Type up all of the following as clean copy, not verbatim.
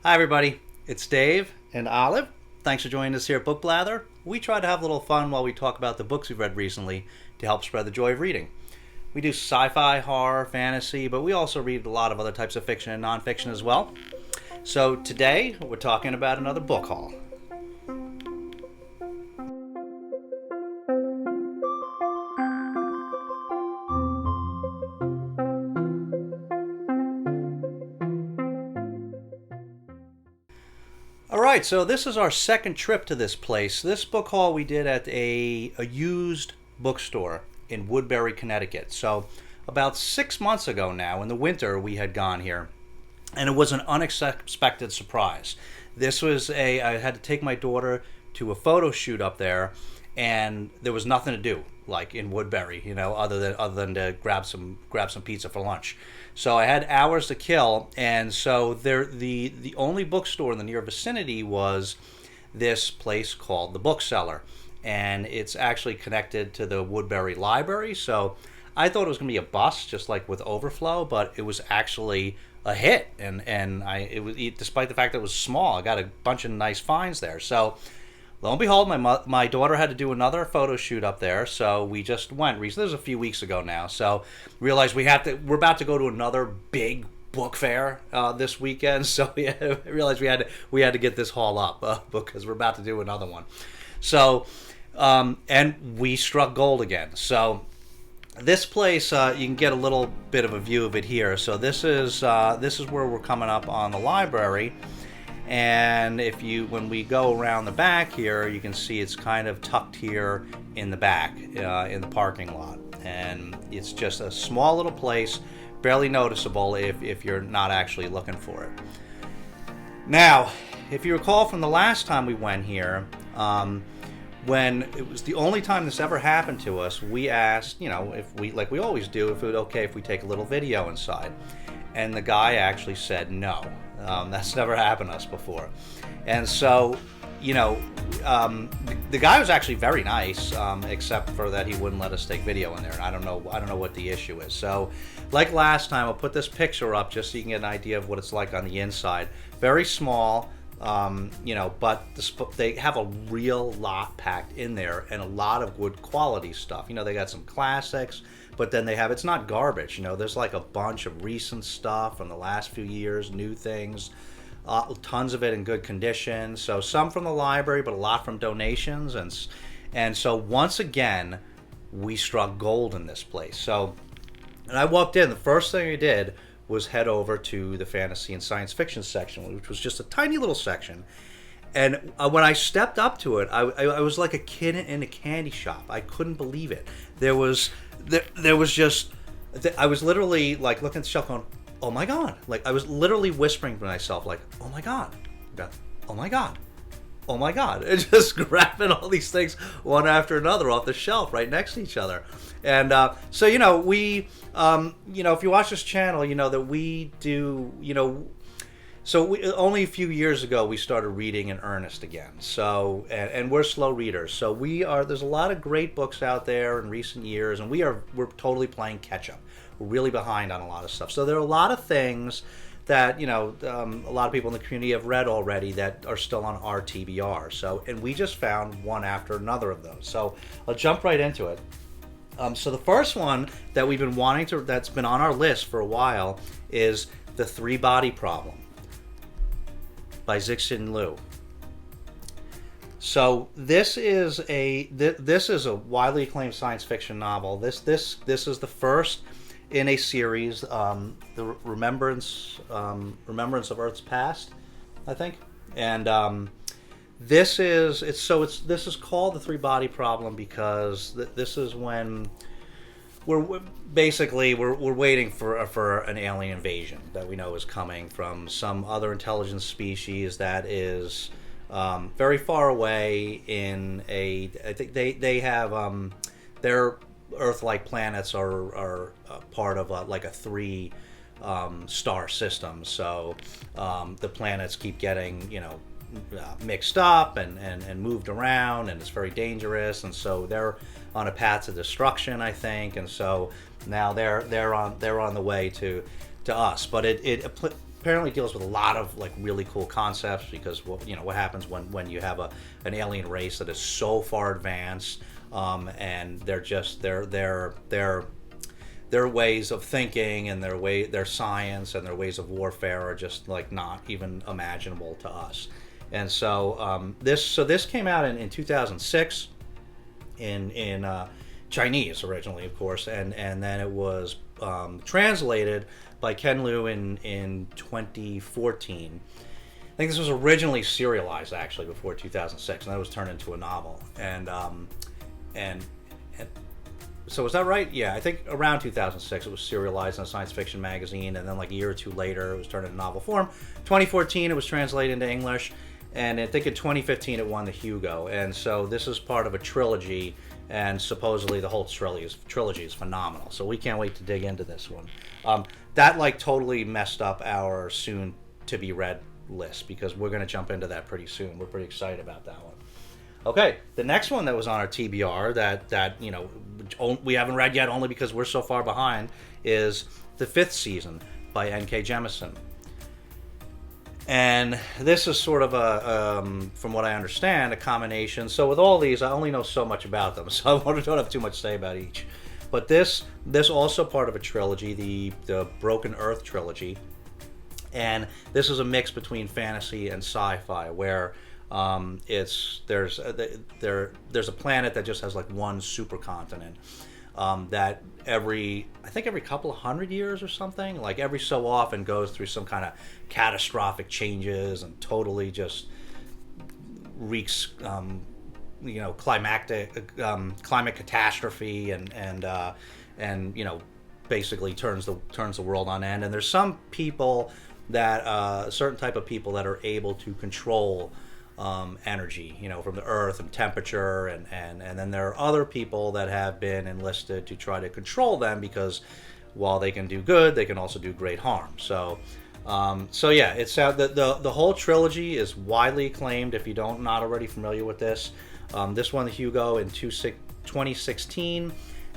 Hi, everybody. It's Dave and Olive. Thanks for joining us here at Book Blather. We try to have a little fun while we talk about the books we've read recently to help spread the joy of reading. We do sci-fi, horror, fantasy, but we also read a lot of other types of fiction and nonfiction as well. So today, we're talking about another book haul. All right, so this is our second trip to this place. This book haul we did at a used bookstore in Woodbury, Connecticut. So about 6 months ago now, in the winter, we had gone here, and it was an unexpected surprise. I had to take my daughter to a photo shoot up there, and there was nothing to do, like in Woodbury, other than to grab some pizza for lunch. So I had hours to kill, and so the only bookstore in the near vicinity was this place called the Book Cellar, and it's actually connected to the Woodbury Library. So I thought it was going to be a bust, just like with Overflow, but it was actually a hit, despite the fact that it was small, I got a bunch of nice finds there. So lo and behold, my daughter had to do another photo shoot up there, so we just went. This was a few weeks ago now, so realized we're about to go to another big book fair this weekend, so we realized we had to get this haul up because we're about to do another one. So, and we struck gold again. So this place, you can get a little bit of a view of it here. So this is where we're coming up on the library. And when we go around the back here, you can see it's kind of tucked here in the back, in the parking lot. And it's just a small little place, barely noticeable if you're not actually looking for it. Now, if you recall from the last time we went here, when it was the only time this ever happened to us, we asked, if we, like we always do, if it was okay if we take a little video inside. And the guy actually said no. That's never happened to us before. And so, the guy was actually very nice, except for that he wouldn't let us take video in there. And I don't know what the issue is. So, like last time, I'll put this picture up just so you can get an idea of what it's like on the inside. Very small, but they have a real lot packed in there and a lot of good quality stuff. They got some classics, but then it's not garbage. There's like a bunch of recent stuff from the last few years, new things, tons of it in good condition. So some from the library, but a lot from donations. And so once again, we struck gold in this place. So, and I walked in, the first thing I did was head over to the fantasy and science fiction section, which was just a tiny little section. And when I stepped up to it, I was like a kid in a candy shop. I couldn't believe it. There was just, I was literally like looking at the shelf going, oh my God. Like I was literally whispering to myself like, oh my God, oh my God, oh my God. And just grabbing all these things one after another off the shelf right next to each other. And so, we, if you watch this channel, that we do, only a few years ago we started reading in earnest again. So, and we're slow readers. So there's a lot of great books out there in recent years, and we're totally playing catch up. We're really behind on a lot of stuff. So there are a lot of things that, a lot of people in the community have read already that are still on our TBR. So, and we just found one after another of those. So I'll jump right into it. So the first one that we've been that's been on our list for a while is The Three-Body Problem by Cixin. So this is a widely acclaimed science fiction novel. This is the first in a series, the Remembrance of Earth's Past, I think, and this is called The Three-Body Problem because this is when we're waiting for an alien invasion that we know is coming from some other intelligent species that is very far away I think they have their Earth-like planets are part of like a three star system. So the planets keep getting mixed up and moved around, and it's very dangerous, and so they're on a path to destruction, I think, and so now they're on the way to us. But apparently deals with a lot of like really cool concepts, because what happens when you have an alien race that is so far advanced, and they're just their ways of thinking and their science and their ways of warfare are just like not even imaginable to us. And so this came out in 2006 in Chinese originally, of course, and then it was translated by Ken Liu in 2014. I think this was originally serialized actually before 2006, and then it was turned into a novel. And so was that right? Yeah, I think around 2006 it was serialized in a science fiction magazine, and then like a year or two later it was turned into novel form. 2014 it was translated into English, and I think in 2015 it won the Hugo. And so this is part of a trilogy, and supposedly the whole trilogy is phenomenal. So we can't wait to dig into this one. That like totally messed up our soon to be read list, because we're going to jump into that pretty soon. We're pretty excited about that one. Okay, the next one that was on our TBR that we haven't read yet, only because we're so far behind, is The Fifth Season by N.K. Jemisin. And this is sort of from what I understand, a combination. So with all these, I only know so much about them, so I don't have too much to say about each. But this also part of a trilogy, the Broken Earth trilogy, and this is a mix between fantasy and sci-fi, where there's a planet that just has like one supercontinent, that every couple of hundred years or something, like every so often goes through some kind of catastrophic changes and totally just wreaks climate catastrophe and basically turns the world on end. And there's some people that a certain type of people that are able to control energy, from the earth and temperature, and then there are other people that have been enlisted to try to control them, because while they can do good, they can also do great harm. So yeah, it's the whole trilogy is widely acclaimed. If you not already familiar with this won the Hugo in 2016,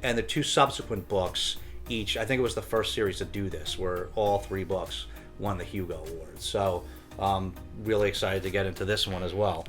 and the two subsequent books each, I think it was the first series to do this, where all three books won the Hugo Award. So really excited to get into this one as well.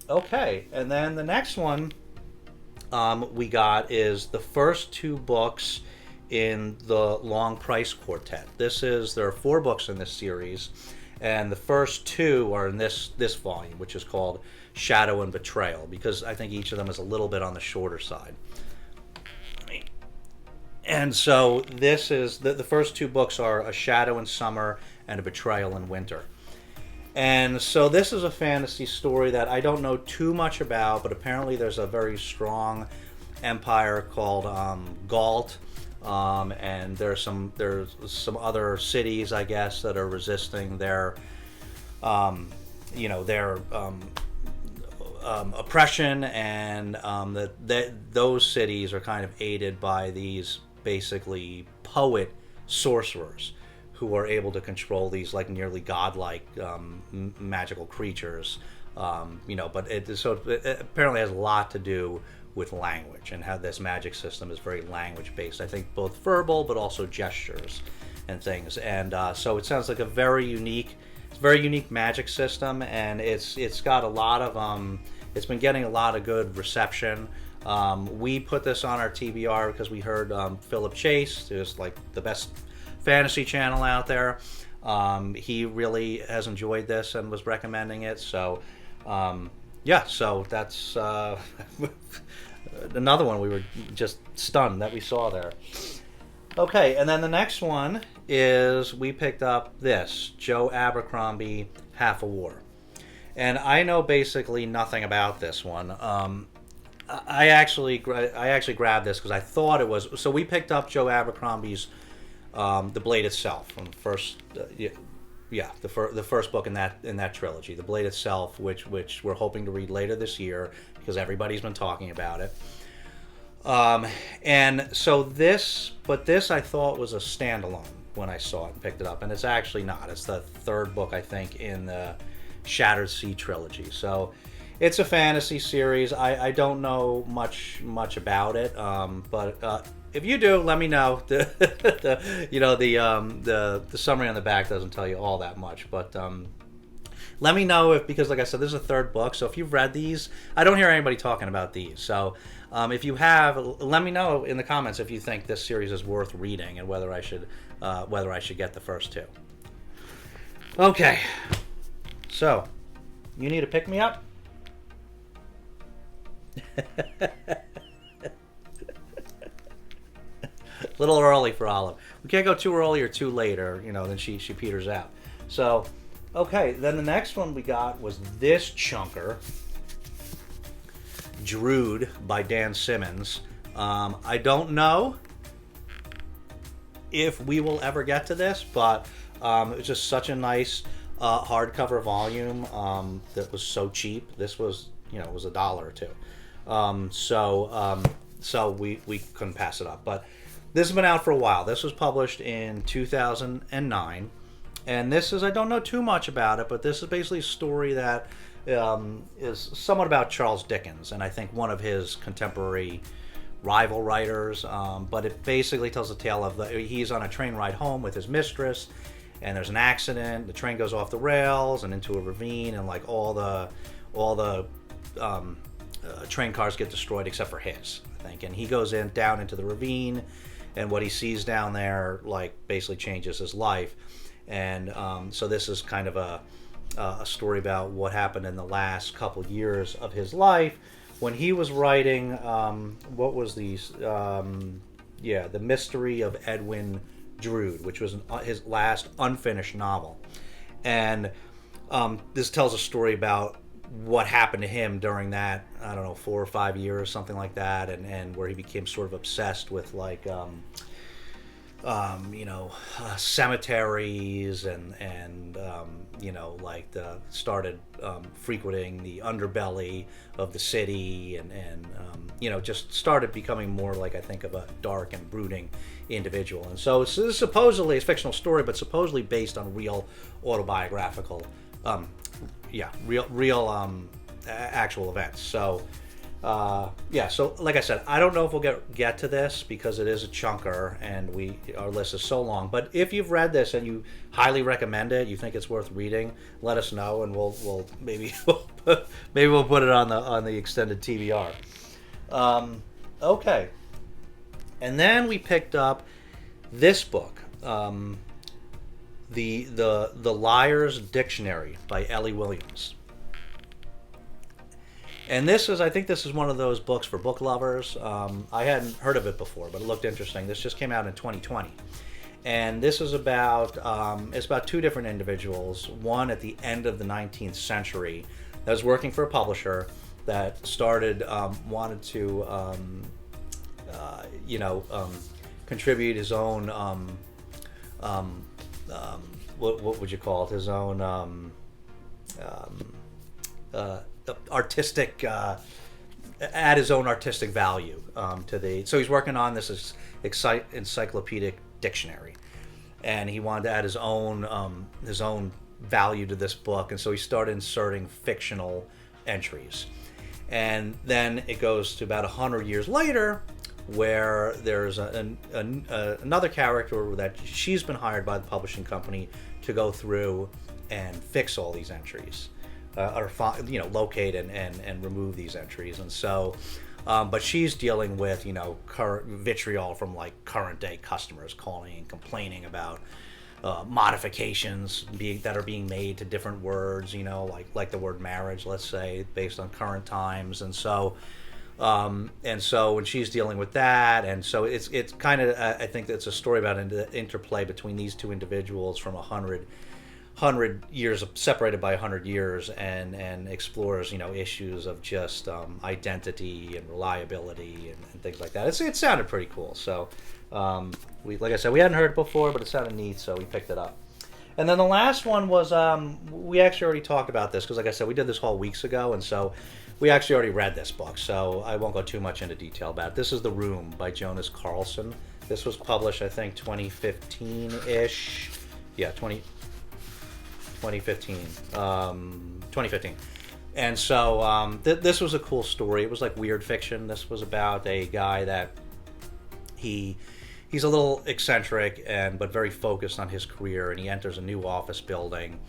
Okay, and then the next one we got is the first two books in the Long Price Quartet. There are 4 books in this series, and the first 2 are in this volume, which is called Shadow and Betrayal, because I think each of them is a little bit on the shorter side. And so this is the first 2 books are A Shadow in Summer and A Betrayal in Winter. And so this is a fantasy story that I don't know too much about, but apparently there's a very strong empire called Galt, and there's some other cities, I guess, that are resisting their oppression, and those cities are kind of aided by these basically poet sorcerers who are able to control these like nearly godlike magical creatures, but it apparently has a lot to do with language, and how this magic system is very language based. I think both verbal but also gestures and things. And so it sounds like a very unique magic system, and it's got a lot of it's been getting a lot of good reception. We put this on our TBR because we heard Philip Chase, who's like the best fantasy channel out there. He really has enjoyed this and was recommending it. So so that's another one we were just stunned that we saw there. Okay, and then the next one is we picked up this Joe Abercrombie, Half a War. And I know basically nothing about this one. I actually grabbed this because I thought it was. So we picked up Joe Abercrombie's The Blade Itself from the first, the first book in that trilogy, The Blade Itself, which we're hoping to read later this year because everybody's been talking about it. And so this I thought was a standalone when I saw it and picked it up, and it's actually not. It's the third book, I think, in the Shattered Sea trilogy. So it's a fantasy series. I don't know much about it, but if you do, let me know. The summary on the back doesn't tell you all that much, but let me know because like I said, this is a third book. So if you've read these, I don't hear anybody talking about these. So if you have, let me know in the comments if you think this series is worth reading and whether I should get the first two. Okay, so you need to pick me up. A little early for Olive. We can't go too early or too late, or then she peters out. So, okay. Then the next one we got was this chunker, Drood by Dan Simmons. I don't know if we will ever get to this, but it was just such a nice hardcover volume that was so cheap. This was it was $1 or $2. So we couldn't pass it up, but. This has been out for a while. This was published in 2009. And this is, I don't know too much about it, but this is basically a story that is somewhat about Charles Dickens, and I think one of his contemporary rival writers. But it basically tells the tale of he's on a train ride home with his mistress, and there's an accident. The train goes off the rails and into a ravine, and like all the train cars get destroyed except for his, I think. And he goes down into the ravine. And what he sees down there, like, basically changes his life. And so this is kind of a story about what happened in the last couple years of his life when he was writing. What was these? The Mystery of Edwin Drood, which was his last unfinished novel. And this tells a story about what happened to him during that, I don't know, 4 or 5 years, something like that, and where he became sort of obsessed with like cemeteries and started frequenting the underbelly of the city and just started becoming more like, I think, of a dark and brooding individual. And so this is supposedly a fictional story, but supposedly based on real autobiographical actual events. So so like I said, I don't know if we'll get to this because it is a chunker and our list is so long. But if you've read this and you highly recommend it, you think it's worth reading, let us know, and we'll maybe we'll put it on the extended TBR. Okay, and then we picked up this book. The Liar's Dictionary by Eley Williams. And I think this is one of those books for book lovers. I hadn't heard of it before, but it looked interesting. This just came out in 2020. And this is about, it's about two different individuals. One at the end of the 19th century that was working for a publisher that wanted to, contribute his own, what would you call it? His own artistic, add his own artistic value to the. So he's working on this encyclopedic dictionary, and he wanted to add his own value to this book, and so he started inserting fictional entries, and then it goes to about 100 years later, where there's another character that she's been hired by the publishing company to go through and fix all these entries, locate and remove these entries. And so, but she's dealing with vitriol from like current day customers calling and complaining about modifications that are being made to different words, like the word marriage, let's say, based on current times. And so when she's dealing with that, and so it's kind of, I think it's a story about an interplay between these two individuals from 100 years, separated by 100 years, and explores issues of just identity and reliability and things like that. It sounded pretty cool. So like I said, we hadn't heard it before, but it sounded neat, so we picked it up. And then the last one was, we actually already talked about this because, like I said, we did this whole weeks ago, and so we actually already read this book, so I won't go too much into detail about it. This is The Room by Jonas Karlsson. This was published, I think, 2015-ish. Yeah, 2015. 2015. And so this was a cool story. It was like weird fiction. This was about a guy that He's a little eccentric but very focused on his career, and he enters a new office building,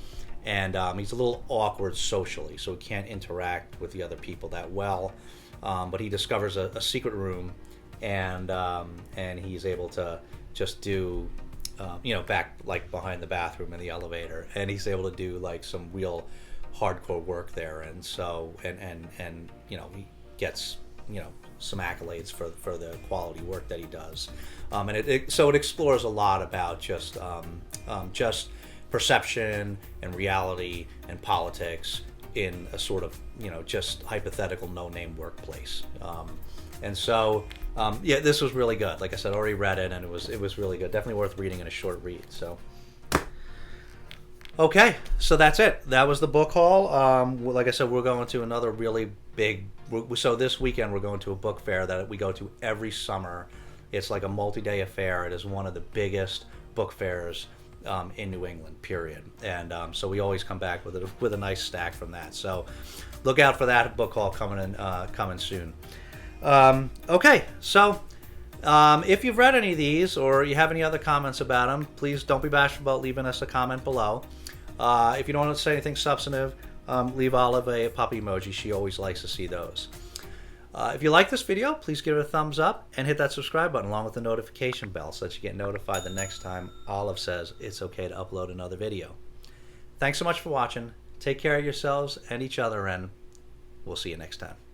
and he's a little awkward socially, so he can't interact with the other people that well. But he discovers a secret room, and he's able to just do, back like behind the bathroom in the elevator, and he's able to do like some real hardcore work there, and so and he gets some accolades for the quality work that he does, and it explores a lot about just perception and reality and politics in a sort of just hypothetical no-name workplace, and so this was really good. Like I said, I already read it, and it was really good. Definitely worth reading in a short read. So okay, so that's it. That was the book haul. Like I said, we're going to another really big. So this weekend we're going to a book fair that we go to every summer. It's like a multi-day affair. It is one of the biggest book fairs in New England, period. And so we always come back with a nice stack from that. So look out for that book haul coming soon. Okay, so if you've read any of these or you have any other comments about them, please don't be bashful about leaving us a comment below. If you don't want to say anything substantive, leave Olive a puppy emoji. She always likes to see those. If you like this video, please give it a thumbs up and hit that subscribe button along with the notification bell so that you get notified the next time Olive says it's okay to upload another video. Thanks so much for watching. Take care of yourselves and each other, and we'll see you next time.